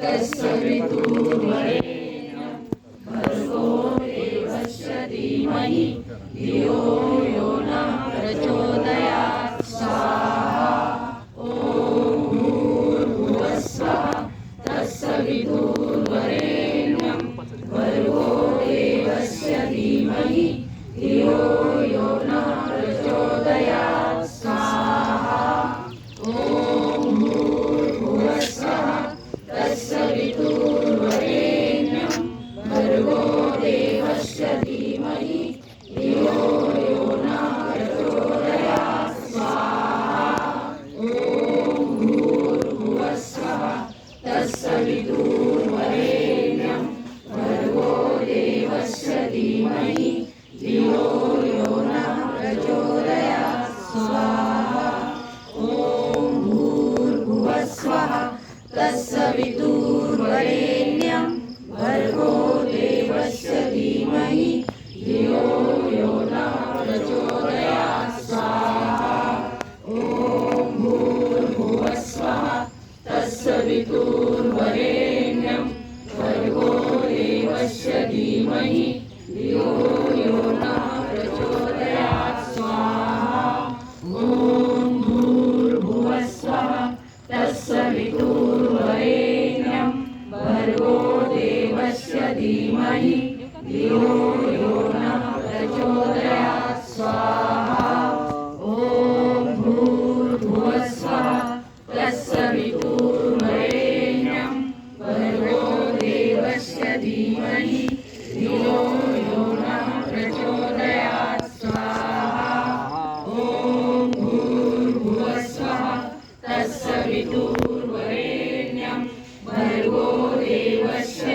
तत्सवितुर्वरेण्यं भर्गो देवस्य धीमहि धियो यो नः प्रचोदयात् स्वाहा। ॐ भूर्भुवः स्वः तत्सवितुर्वरेण्यं भर्गो देवस्य धीमहि धियो यो नः प्रचोदयात् स्वाहा। ॐ भूर्भुवः स्वः तत्सवितुर्वरेण्यं भर्गो देवस्य धीमहि धियो यो नः प्रचोदयात् स्वाहा। ॐ भूर्भुवः स्वः तत्सवितुर्वरेण्यं भर्गो देवस्य धीमहि धियो यो नः प्रचोदयात् स्वाहा। ॐ भूर्भुवः स्वः तत्सवितुर्वरेण्यं भर्गो देवस्य धीमहि धियो यो नः प्रचोदयात् स्वाहा। ॐ भूर्भुवः स्वः तत्सवितुर्वरेण्यं भर्गो देवस्य धीमहि धियो यो नः प्रचोदयात् स्वाहा। ॐ भूर्भुवः स्वः तत्सवितुर्वरेण्यं भर्गो देवस्य धीमहि धियो यो नः प्रचोदयात् स्वाहा। ॐ भूर्भुवः स्वः तत्सवितुर्वरेण्यं भर्गो देवस्य धीमहि धियो यो नः प्रचोदयात् स्वाहा। ॐ भूर्भुवः स्वः तत्सवितुर्वरेण्यं भर्गो देवस्य